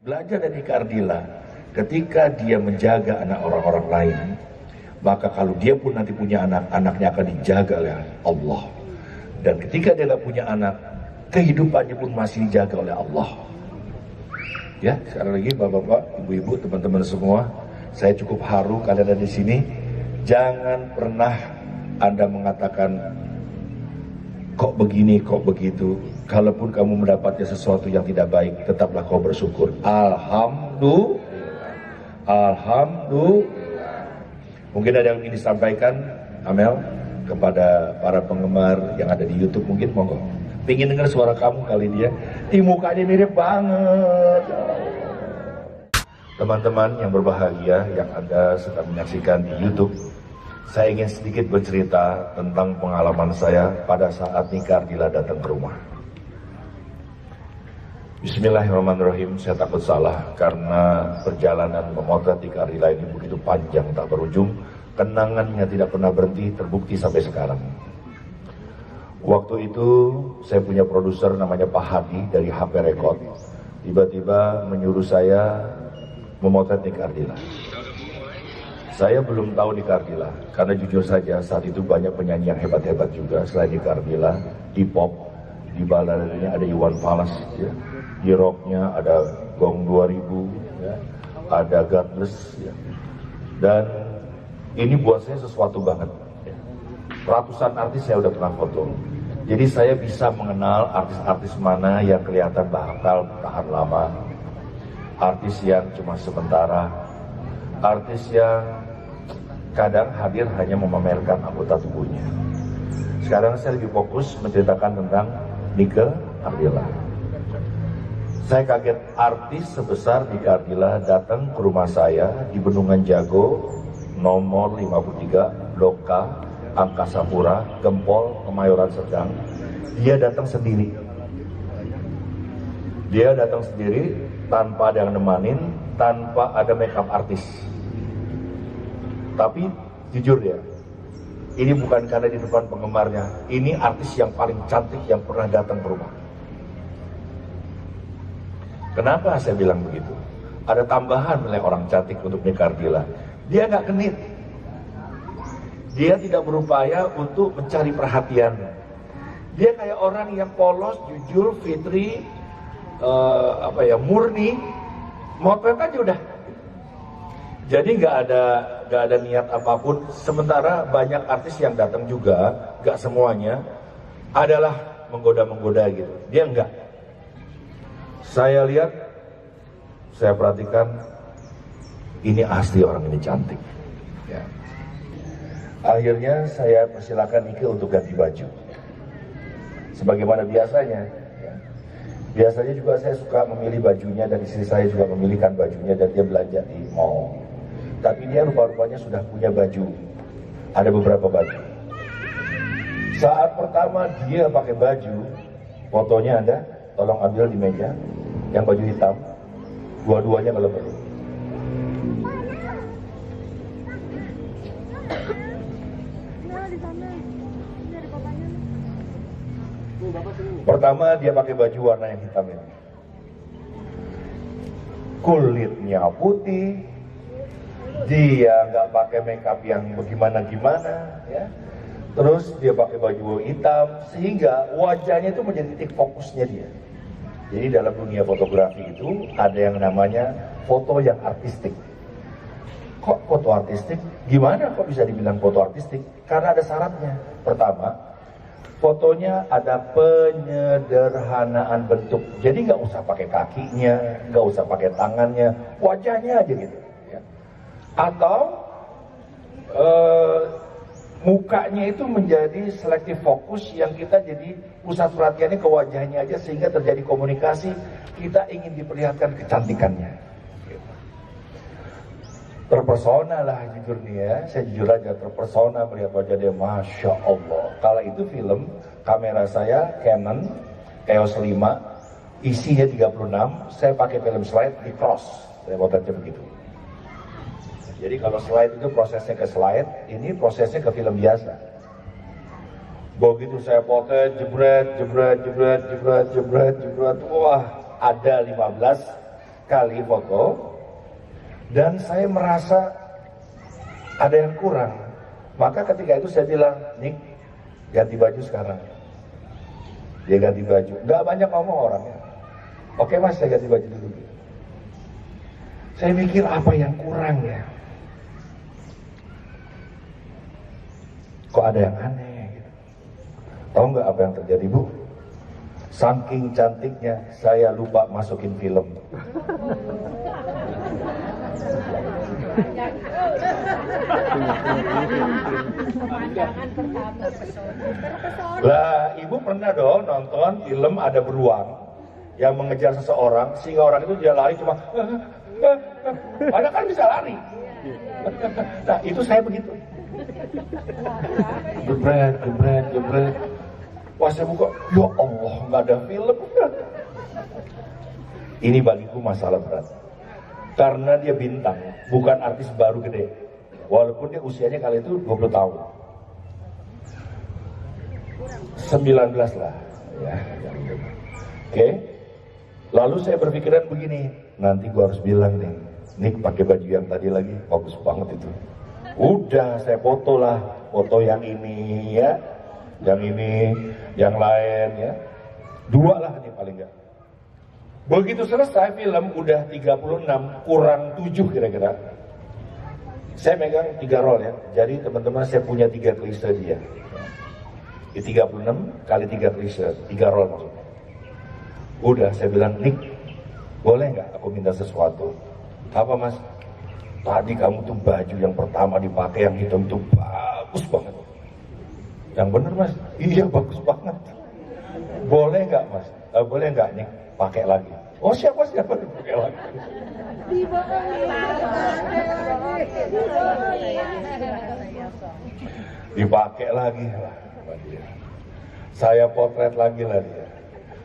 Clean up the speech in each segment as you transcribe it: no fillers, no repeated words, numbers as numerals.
Belajar dari Ika Ardila, ketika dia menjaga anak orang-orang lain, maka kalau dia pun nanti punya anak, anaknya akan dijaga oleh Allah. Dan ketika dia tidak punya anak, kehidupannya pun masih dijaga oleh Allah. Ya, sekali lagi bapak-bapak, ibu-ibu, teman-teman semua, saya cukup haru kalian ada di sini. Jangan pernah Anda mengatakan kok begini, kok begitu. Kalaupun kamu mendapatkan sesuatu yang tidak baik, tetaplah kau bersyukur. Alhamdulillah. Alhamdulillah. Mungkin ada yang ingin disampaikan, Amel, kepada para penggemar yang ada di YouTube mungkin, monggo. Pengen dengar suara kamu kali dia. Mukanya mirip banget. Teman-teman yang berbahagia yang Anda sedang menyaksikan di YouTube, saya ingin sedikit bercerita tentang pengalaman saya pada saat Ika Ardila datang ke rumah. Bismillahirrahmanirrahim, saya takut salah karena perjalanan memotret Ika Ardila ini begitu panjang tak berujung. Kenangannya tidak pernah berhenti, terbukti sampai sekarang. Waktu itu saya punya produser namanya Pak Hadi dari HP Record. Tiba-tiba menyuruh saya memotret Ika Ardila. Saya belum tahu Ika Ardila, karena jujur saja saat itu banyak penyanyi yang hebat-hebat juga selain Ika Ardila. Di pop, di baladanya ada Iwan Fals, ya. Di rocknya ada Gong 2000, ya. Ada Godless, ya. Dan ini buat saya sesuatu banget, ya. Ratusan artis saya udah pernah foto. Jadi saya bisa mengenal artis-artis mana yang kelihatan bakal tahan lama, artis yang cuma sementara, artis yang kadang hadir hanya memamerkan anggota tubuhnya. Sekarang saya lebih fokus menceritakan tentang Ika Ardila. Saya kaget artis sebesar Ika Ardila datang ke rumah saya di Bendungan Jago, nomor 53, Blok K, Angkasa Pura, Gempol, Kemayoran Sedang. Dia datang sendiri. Dia datang sendiri tanpa ada yang nemanin, tanpa ada makeup artis. Tapi jujur ya, ini bukan karena di depan penggemarnya. Ini artis yang paling cantik yang pernah datang ke rumah. Kenapa saya bilang begitu? Ada tambahan nilai orang cantik untuk Ika Ardila. Dia nggak genit. Dia tidak berupaya untuk mencari perhatian. Dia kayak orang yang polos, jujur, fitri, murni. Motret aja udah. Jadi nggak ada niat apapun. Sementara banyak artis yang datang juga, nggak semuanya adalah menggoda-menggoda gitu. Dia enggak. Saya lihat, saya perhatikan, ini asli orang ini cantik. Ya. Akhirnya saya persilakan Ika untuk ganti baju. Sebagaimana biasanya. Ya. Biasanya juga saya suka memilih bajunya dan istri saya juga memilihkan bajunya dan dia belanja di mall. Tapi dia rupa-rupanya sudah punya baju. Ada beberapa baju. Saat pertama dia pakai baju, fotonya ada, tolong ambil di meja. Yang baju hitam, dua-duanya melebar. Pertama dia pakai baju warna yang hitam ini. Kulitnya putih, dia nggak pakai makeup yang bagaimana-gimana, ya. Terus dia pakai baju hitam, sehingga wajahnya itu menjadi titik fokusnya dia. Jadi dalam dunia fotografi itu ada yang namanya foto yang artistik. Kok foto artistik? Gimana kok bisa dibilang foto artistik? Karena ada syaratnya. Pertama, fotonya ada penyederhanaan bentuk. Jadi nggak usah pakai kakinya, nggak usah pakai tangannya, wajahnya aja gitu. Ya. Atau mukanya itu menjadi selektif fokus yang kita jadi pusat perhatiannya ke wajahnya aja sehingga terjadi komunikasi, kita ingin diperlihatkan kecantikannya. Terpesona lah jujur nih ya, saya jujur aja terpesona melihat wajah dia, Masya Allah. Kala itu film, kamera saya Canon EOS 5, isinya 36, saya pakai film slide di cross, saya potretnya begitu. Jadi kalau slide itu prosesnya ke slide, ini prosesnya ke film biasa. Begitu saya potret, jebret, wah ada 15 kali foto dan saya merasa ada yang kurang. Maka ketika itu saya bilang, Nick, ganti baju sekarang. Dia ganti baju, nggak banyak ngomong orangnya. Oke mas, saya ganti baju dulu. Saya mikir apa yang kurang ya? Kok ada yang aneh gitu. Tahu nggak apa yang terjadi, Bu? Saking cantiknya saya lupa masukin film. Lah, ibu pernah dong nonton film ada beruang yang mengejar seseorang sehingga orang itu dia lari cuma padahal kan bisa lari. Nah, itu saya begitu. Jebret, jebret, jebret. Wah, saya buka, ya Allah, nggak ada film. Ini bagiku masalah berat. Karena dia bintang, bukan artis baru gede. Walaupun dia usianya kali itu 20 tahun. 19 lah. Ya. Oke. Lalu saya berpikiran begini, nanti gua harus bilang nih, Nick pakai baju yang tadi lagi, bagus banget itu. Udah, saya foto lah, foto yang ini ya, yang ini, yang lain ya. 2 lah nih paling enggak. Begitu selesai film, udah 36, kurang 7 kira-kira. Saya megang 3 roll ya, jadi teman-teman saya punya 3 klise dia. Di 36 kali 3 klise, 3 roll maksudnya. Udah, saya bilang, Nick, boleh nggak aku minta sesuatu? Apa mas? Tadi kamu tuh baju yang pertama dipakai yang hitam tuh bagus banget. Yang bener mas? Iya bagus banget. Boleh nggak mas? Boleh nggak Nick pakai lagi? Oh siapa pakai lagi? Dipakai lagi lah. Saya potret lagi lah dia.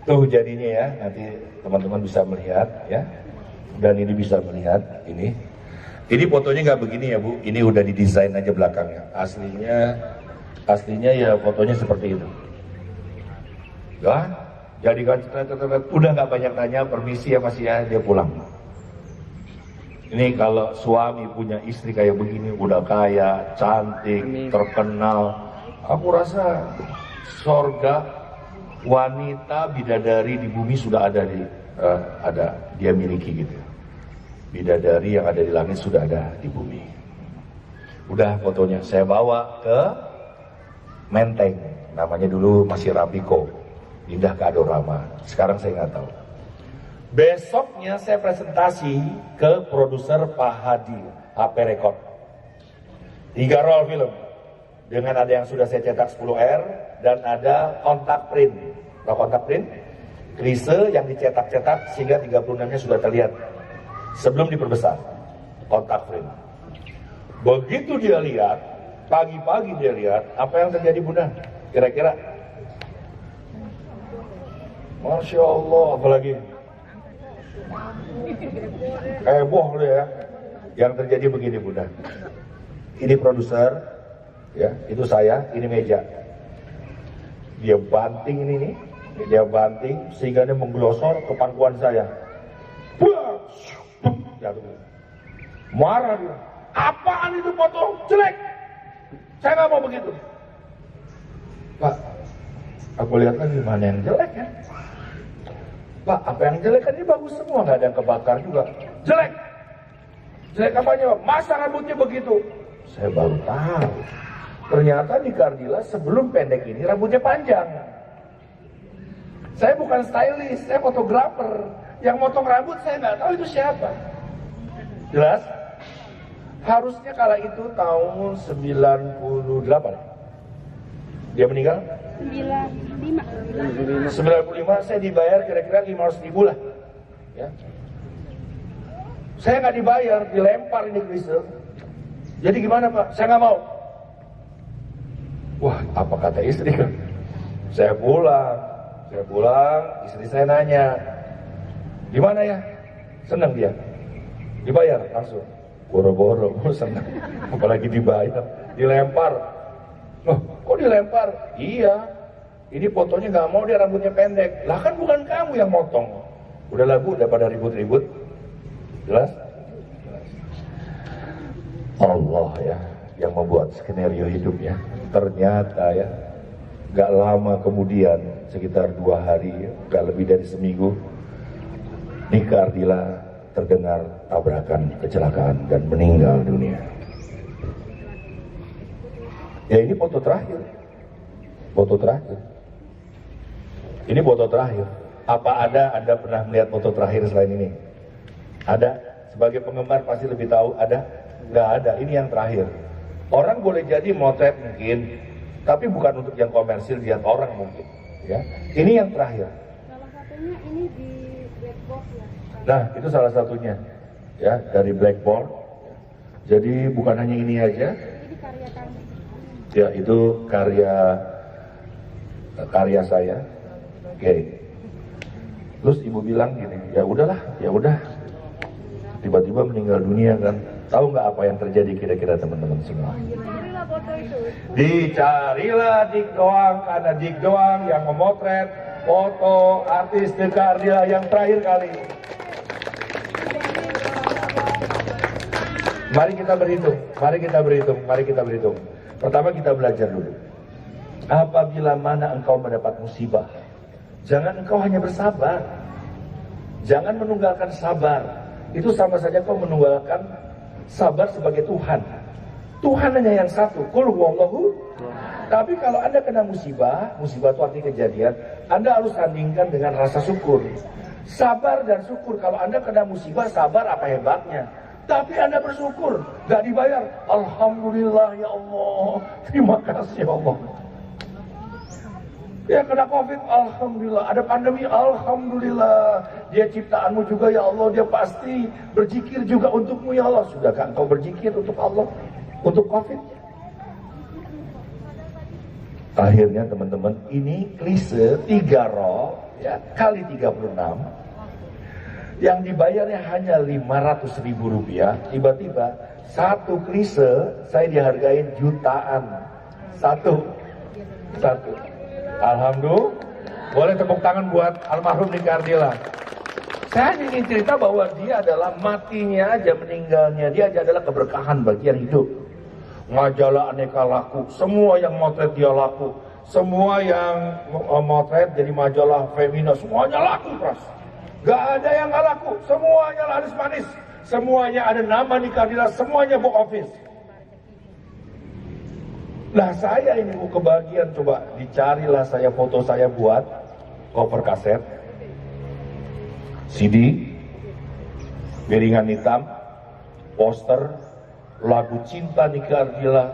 Tuh jadinya ya, nanti teman-teman bisa melihat ya. Dan ini bisa melihat ini. Ini fotonya nggak begini ya Bu, ini udah didesain aja belakangnya. Aslinya ya fotonya seperti itu. Ya, jadikan udah nggak banyak tanya, permisi ya Mas ya, dia pulang. Ini kalau suami punya istri kayak begini, udah kaya, cantik, terkenal, aku rasa sorga wanita bidadari di bumi sudah ada dia miliki gitu. Bidadari yang ada di langit sudah ada di bumi. Udah fotonya saya bawa ke Menteng, namanya dulu masih Rapiko, pindah ke Adorama. Sekarang saya nggak tahu. Besoknya saya presentasi ke produser Pak Hadi, HP Record. 3 roll film. Dengan ada yang sudah saya cetak 10R dan ada kontak print. Tahu kontak print? Klise yang dicetak-cetak sehingga 36-nya sudah terlihat sebelum diperbesar. Kontak print. Begitu dia lihat, pagi-pagi dia lihat, apa yang terjadi Bunda? Kira-kira? Masya Allah, apalagi? Heboh ya. Yang terjadi begini Bunda. Ini produser, ya, itu saya, ini meja. Dia banting ini nih, dia banting sehingga dia menggelosor ke pangkuan saya. Jatuh. Marah dia. Apaan itu foto? Jelek. Saya nggak mau begitu. Pak, aku lihat lagi mana yang jelek ya. Pak, apa yang jelek kan ini bagus semua, nggak ada yang kebakar juga. Jelek. Jelek apanya? Masa rambutnya begitu? Saya baru tahu. Ternyata di Gardila sebelum pendek ini rambutnya panjang. Saya bukan stylist, saya fotografer. Yang motong rambut saya nggak tahu itu siapa. Jelas? Harusnya kala itu tahun 98. Dia meninggal? 95 saya dibayar kira-kira 500.000 lah. Ya. Saya nggak dibayar, dilempar ini klise. Jadi gimana Pak? Saya nggak mau. Wah, apa kata istri kan? Saya pulang, istri saya nanya, gimana ya? Senang dia, dibayar langsung. Boro-boro, senang, apalagi dibayar, dilempar. Loh, kok dilempar? Iya, ini fotonya nggak mau, dia rambutnya pendek. Lah kan bukan kamu yang motong. Udahlah Bu, daripada ribut-ribut, Jelas? Allah ya yang membuat skenario hidup ya. Ternyata ya gak lama kemudian, sekitar 2 hari, gak lebih dari seminggu, Nika Ardila terdengar tabrakan, kecelakaan, dan meninggal dunia. Ya ini foto terakhir. Foto terakhir. Ini foto terakhir. Apa Anda pernah melihat foto terakhir selain ini? Ada? Sebagai penggemar pasti lebih tahu, ada? Nggak ada, ini yang terakhir. Orang boleh jadi motret mungkin, tapi bukan untuk yang komersil, lihat orang mungkin. Ya, ini yang terakhir. Salah satunya ini di blackboard ya. Nah, itu salah satunya, ya, dari blackboard. Jadi bukan hanya ini aja. Ini karya kami. Ya, itu karya saya. Oke. Terus ibu bilang gini, ya udahlah, ya udah. Tiba-tiba meninggal dunia kan. Tahu nggak apa yang terjadi kira-kira teman-teman semua? Carilah foto itu. Dicarilah Dik doang, karena Dik doang yang memotret foto artis Nika Ardila yang terakhir kali. Mari kita berhitung. Pertama kita belajar dulu. Apabila mana engkau mendapat musibah, jangan engkau hanya bersabar. Jangan menunggalkan sabar. Itu sama saja kau menunggalkan sabar sebagai Tuhan. Tuhan hanya yang satu, qul huwallahu. Tapi kalau Anda kena musibah itu artinya kejadian, Anda harus sandingkan dengan rasa syukur. Sabar dan syukur. Kalau Anda kena musibah, sabar apa hebatnya? Tapi Anda bersyukur, gak dibayar. Alhamdulillah ya Allah, terima kasih ya Allah. Ya kena COVID, Alhamdulillah. Ada pandemi, Alhamdulillah. Dia ciptaanmu juga ya Allah, dia pasti berzikir juga untukmu ya Allah. Sudahkah engkau berzikir untuk Allah, untuk COVID? Akhirnya teman-teman, ini klise 3 roh ya, kali 36, yang dibayarnya hanya 500.000 rupiah. Tiba-tiba satu klise saya dihargain jutaan. Satu. Alhamdulillah. Boleh tepuk tangan buat almarhum Nika Ardila. Saya ingin cerita bahwa dia adalah matinya aja, meninggalnya dia aja adalah keberkahan bagi yang hidup. Majalah aneka laku, semua yang motret dia laku. Semua yang motret jadi majalah Femina, semuanya laku terus. Gak ada yang gak laku, semuanya laris manis. Semuanya ada nama Nika Ardila, semuanya box office. Nah saya ini kebagian, coba dicarilah saya foto saya buat cover kaset, CD, piringan hitam, poster, lagu cinta Nika Ardila,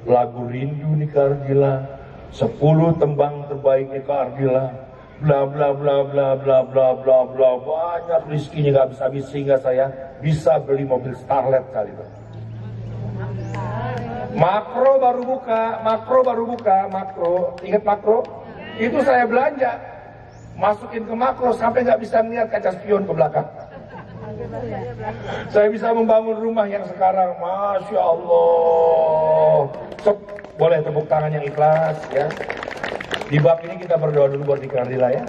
lagu rindu Nika Ardila, 10 tembang terbaik Nika Ardila, bla bla bla bla bla bla bla bla, banyak rezekinya gak habis-habis sehingga saya bisa beli mobil Starlet kali itu. Makro baru buka, ingat makro? Itu saya belanja, masukin ke makro sampai nggak bisa melihat kaca spion ke belakang. Saya bisa membangun rumah yang sekarang, Masya Allah. Boleh tepuk tangan yang ikhlas ya. Di bab ini kita berdoa dulu buat Nika Ardila ya.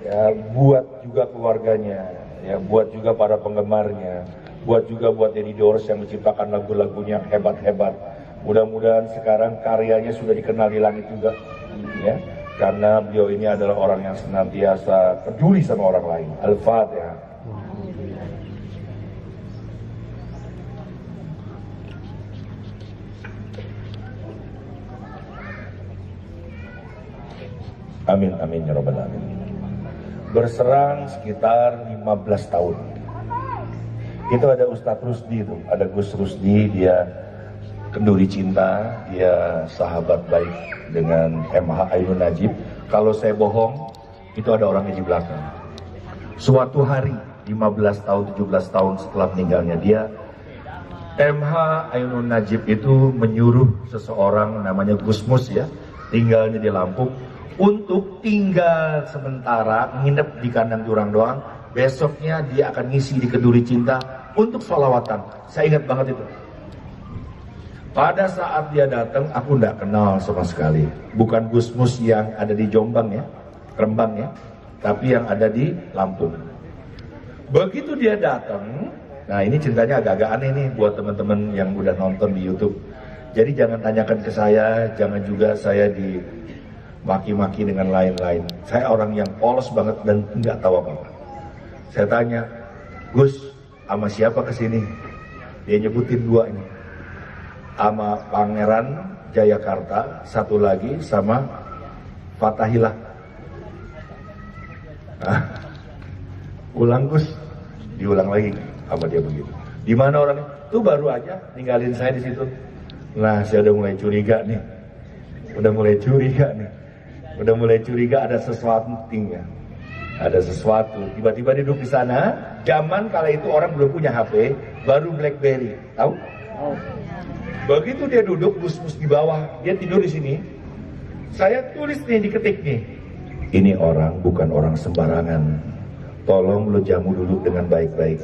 Ya, buat juga keluarganya, ya, buat juga para penggemarnya, buat juga buat Deddy Doors yang menciptakan lagu-lagunya yang hebat-hebat. Mudah-mudahan sekarang karyanya sudah dikenal di langit juga, ya, karena beliau ini adalah orang yang senantiasa peduli sama orang lain. Al-Fatihah. Amin, amin, ya rabbal alamin. Berserang sekitar 15 tahun. Itu ada Ustadz Rusdi itu, ada Gus Rusdi, dia kenduri cinta, dia sahabat baik dengan MH Ainun Najib. Kalau saya bohong, itu ada orangnya di belakang. Suatu hari, 15 tahun, 17 tahun setelah meninggalnya dia, MH Ainun Najib itu menyuruh seseorang namanya Gusmus ya, tinggalnya di Lampung, untuk tinggal sementara, nginep di kandang jurang doang. Besoknya dia akan ngisi di kenduri cinta untuk sholawatan. Saya ingat banget itu. Pada saat dia datang, aku tidak kenal sama sekali. Bukan Gusmus yang ada di Jombang ya, Rembang ya, tapi yang ada di Lampung. Begitu dia datang, Nah ini ceritanya agak-agak aneh nih buat teman-teman yang udah nonton di YouTube. Jadi jangan tanyakan ke saya, jangan juga saya dimaki-maki dengan lain-lain. Saya orang yang polos banget dan nggak tahu apa-apa. Saya tanya, Gus, sama siapa kesini? Dia nyebutin dua ini, sama Pangeran Jayakarta, satu lagi sama Fatahillah. Nah, ulang Gus, diulang lagi sama dia begitu. Di mana orangnya? Tuh baru aja ninggalin saya di situ. Nah, saya udah mulai curiga nih. Udah mulai curiga ada sesuatu ya. Ada sesuatu. Tiba-tiba dia duduk di sana. Zaman kala itu orang belum punya HP, baru BlackBerry. Tahu? Begitu dia duduk, bus-bus di bawah, dia tidur di sini. Saya tulis nih, diketik nih. Ini orang bukan orang sembarangan. Tolong lu jamu dulu dengan baik-baik.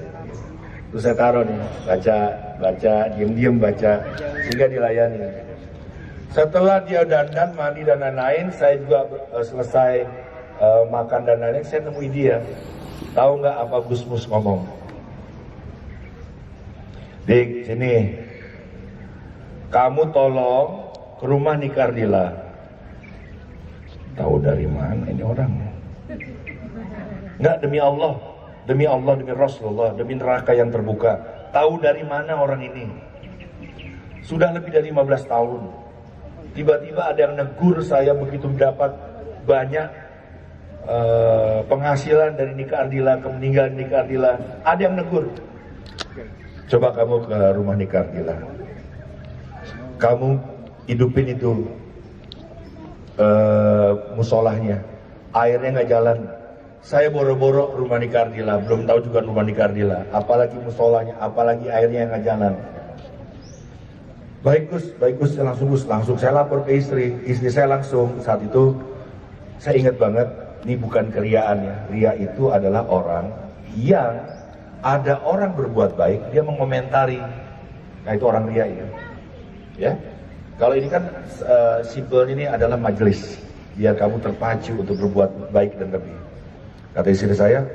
Terus saya taruh nih, baca, diem-diem baca, sehingga dilayani. Setelah dia dandan, mandi dan lain-lain, saya juga selesai makan dan lain-lain, saya temui dia. Tahu nggak apa Gus Mus ngomong? Dik, sini. Kamu tolong ke rumah Nikardila. Tahu dari mana ini orang? Nggak, demi Allah, demi Rasulullah, demi neraka yang terbuka. Tahu dari mana orang ini? Sudah lebih dari 15 tahun. Tiba-tiba ada yang negur saya begitu dapat banyak penghasilan dari Nikardila, meninggal Nikardila. Ada yang negur. Coba kamu ke rumah Nikardila. Kamu hidupin itu musolahnya. Airnya nggak jalan. Saya boro-boro rumah Nikardila, belum tahu juga rumah Nikardila, apalagi musolanya, apalagi airnya yang nggak jalan. Baik Gus, langsung saya lapor ke istri saya langsung. Saat itu saya ingat banget, ini bukan keriaan ya, ria itu adalah orang yang ada orang berbuat baik, dia mengomentari. Nah itu orang ria itu. Ya, kalau ini kan simpel ini adalah majelis, biar kamu terpacu untuk berbuat baik dan lebih. Kata istri saya,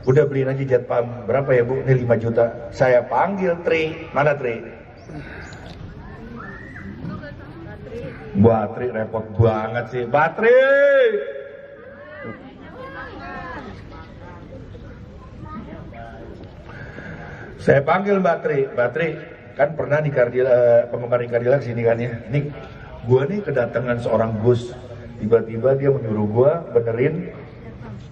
udah beliin aja jet pump. Berapa ya Bu? Ini 5 juta. Saya panggil Tri. Mana Tri? Mbak Tri repot banget sih. Mbak Tri! Saya panggil Mbak Tri. Mbak Tri, kan pernah di Kardila, penggemar Kardila kesini kan ya. Nih, gue nih kedatangan seorang Gus. Tiba-tiba dia menyuruh gue benerin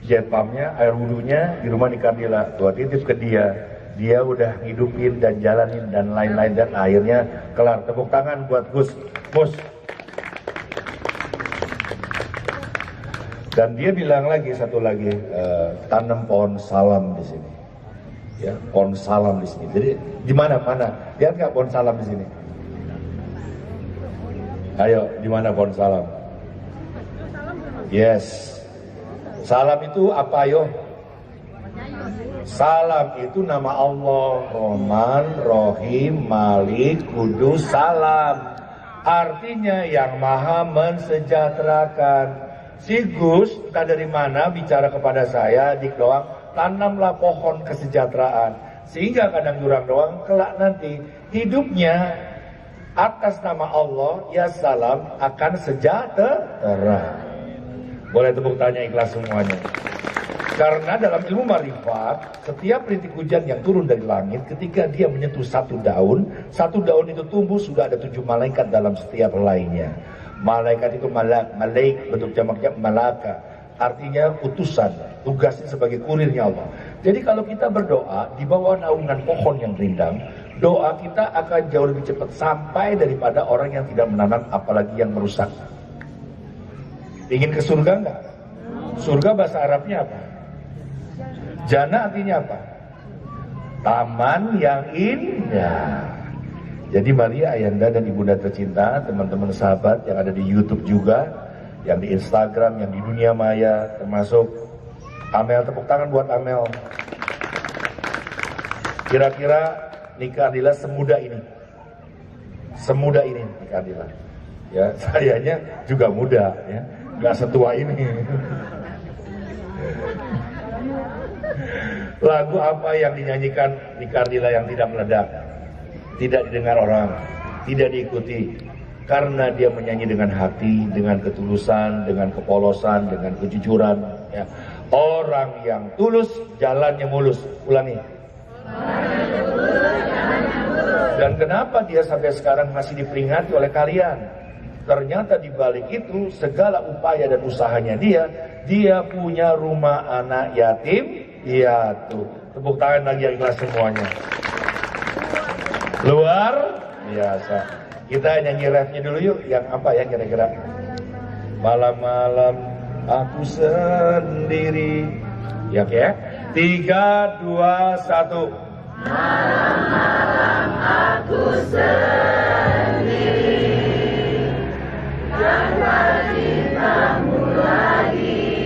jet pumpnya, air wudhunya di rumah Nikardila. Gua titip ke dia. Dia udah ngidupin dan jalanin dan lain-lain, dan akhirnya kelar. Tepuk tangan buat Gus. Dan dia bilang lagi, satu lagi, tanam pohon salam di sini. Ya, pohon salam di sini. Jadi di mana? Lihat nggak pohon salam di sini? Ayo, di mana pohon salam? Yes. Salam itu apa yo? Salam itu nama Allah, Rahman, Rahim, Malik, Kudus, Salam. Artinya yang maha mensejahterakan. Si Gus, entah dari mana bicara kepada saya, dik doang, tanamlah pohon kesejahteraan. Sehingga kadang jurang doang, kelak nanti hidupnya atas nama Allah, ya salam, akan sejahtera. Boleh tepuk tanya ikhlas semuanya. Karena dalam ilmu marifat, setiap rintik hujan yang turun dari langit, ketika dia menyentuh satu daun itu tumbuh, sudah ada 7 malaikat dalam setiap helainya. Malaikat itu malaik, bentuk jamaknya malaka. Artinya utusan, tugasnya sebagai kurirnya Allah. Jadi kalau kita berdoa di bawah naungan pohon yang rindang, doa kita akan jauh lebih cepat sampai daripada orang yang tidak menanam, apalagi yang merusak. Ingin ke surga enggak? Surga bahasa Arabnya apa? Jannah artinya apa? Taman yang indah. Jadi mari Ayanda dan Ibunda tercinta, teman-teman sahabat yang ada di YouTube juga, yang di Instagram, yang di dunia maya, termasuk Amel, tepuk tangan buat Amel. Kira-kira Nikardila semudah ini? Semudah ini Nikardila. Ya, sayanya juga muda ya. Gak setua ini. Lagu apa yang dinyanyikan Nika Ardila yang tidak meledak, tidak didengar orang, tidak diikuti? Karena dia menyanyi dengan hati, dengan ketulusan, dengan kepolosan, dengan kejujuran. Ya. Orang yang tulus, jalannya mulus. Ulangi. Dan kenapa dia sampai sekarang masih diperingati oleh kalian? Ternyata di balik itu, segala upaya dan usahanya dia punya rumah anak yatim. Iya tuh, tepuk tangan lagi yang ikhlas semuanya. Luar biasa. Kita nyanyi refnya dulu yuk, yang apa ya kira-kira? Malam-malam aku sendiri. Ya oke ya? 3, 2, 1. Malam-malam aku sendiri, tanpa cintamu lagi.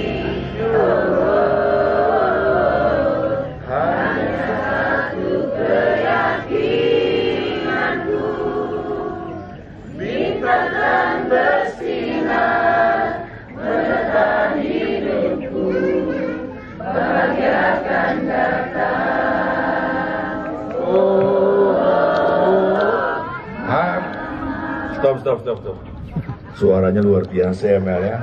Hanya satu keyakinanku, bintang bersinar menekan hidupku, bahagia akan datang. Stop. Suaranya luar biasa ya Mel ya.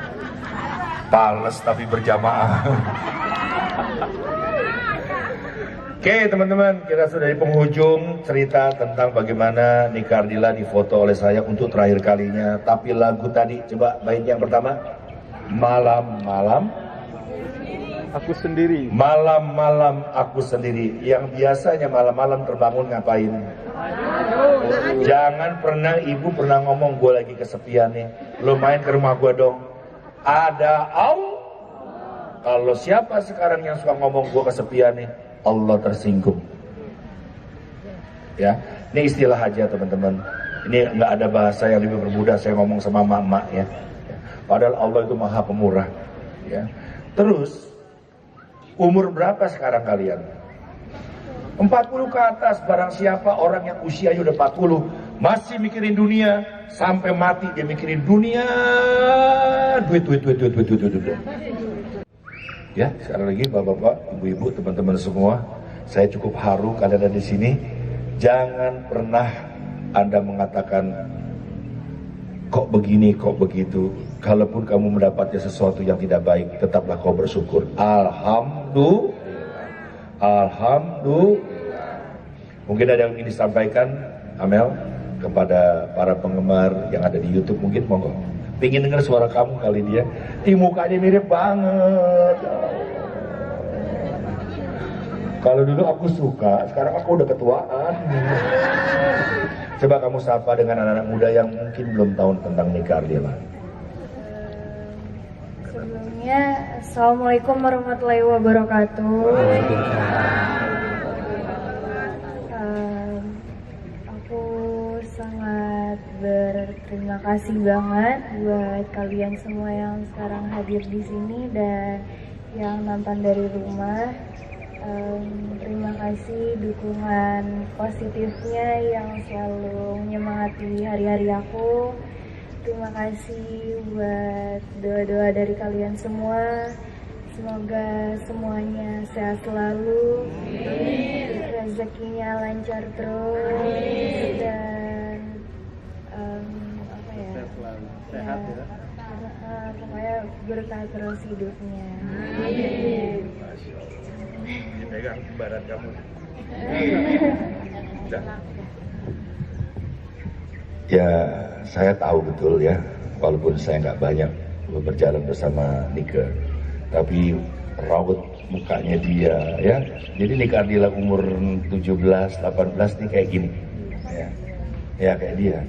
Pales tapi berjamaah. Oke teman-teman, kita sudah di penghujung cerita tentang bagaimana Nika Ardila difoto oleh saya untuk terakhir kalinya. Tapi lagu tadi, coba bait yang pertama. Malam-malam aku sendiri. Malam-malam aku sendiri. Yang biasanya malam-malam terbangun ngapain? Jangan pernah ibu pernah ngomong gue lagi kesepian nih, lo main ke rumah gue dong. Ada Allah. Kalau siapa sekarang yang suka ngomong gue kesepian nih, Allah tersinggung. Ya, ini istilah aja teman-teman. Ini nggak ada bahasa yang lebih bermudah saya ngomong sama mama ya. Padahal Allah itu maha pemurah. Ya. Terus umur berapa sekarang kalian? 40 ke atas. Barang siapa orang yang usianya udah 40 masih mikirin dunia, sampai mati dia mikirin dunia, duit. Ya, sekali lagi bapak-bapak, ibu-ibu, teman-teman semua, saya cukup haru kalian ada di sini. Jangan pernah Anda mengatakan kok begini, kok begitu. Kalaupun kamu mendapatkan sesuatu yang tidak baik, tetaplah kau bersyukur. Alhamdulillah. Mungkin ada yang ingin disampaikan, Amel, kepada para penggemar yang ada di YouTube, mungkin monggo. Pengen dengar suara kamu kali dia. Mukanya mirip banget. Kalau dulu aku suka, sekarang aku udah ketuaan. Coba kamu sapa dengan anak-anak muda yang mungkin belum tahu tentang Nika Ardila. Sebelumnya, Assalamualaikum warahmatullahi wabarakatuh. Aku sangat berterima kasih banget buat kalian semua yang sekarang hadir di sini dan yang nonton dari rumah. Terima kasih dukungan positifnya yang selalu menyemangati hari-hari aku. Terima kasih buat doa-doa dari kalian semua. Semoga semuanya sehat selalu, rezekinya lancar terus, dan apa ya? Sehat ya. Pokoknya berkah terus hidupnya. Pegang badan kamu. Ya, saya tahu betul ya, walaupun saya nggak banyak berjalan bersama Nika, tapi raut mukanya dia ya. Jadi Nika Ardila umur 17, 18 nih kayak gini. Ya kayak dia.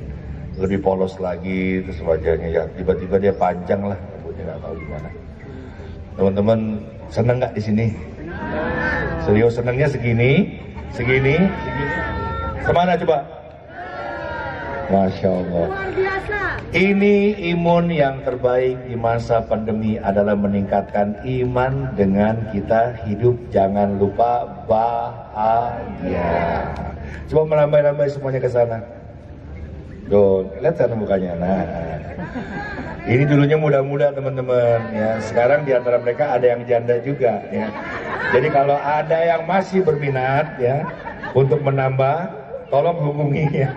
Lebih polos lagi, terus wajahnya ya tiba-tiba dia panjang lah, rambutnya nggak tahu gimana. Teman-teman seneng nggak di sini? Serius senengnya segini. Kemana coba? Masya Allah. Ini imun yang terbaik di masa pandemi adalah meningkatkan iman dengan kita hidup. Jangan lupa bahagia. Coba menambah-nambah semuanya ke sana. Tuh, lihat sana mukanya. Nah, ini dulunya muda-muda teman-teman ya. Sekarang di antara mereka ada yang janda juga ya. Jadi kalau ada yang masih berminat ya untuk menambah, tolong hubungi ya.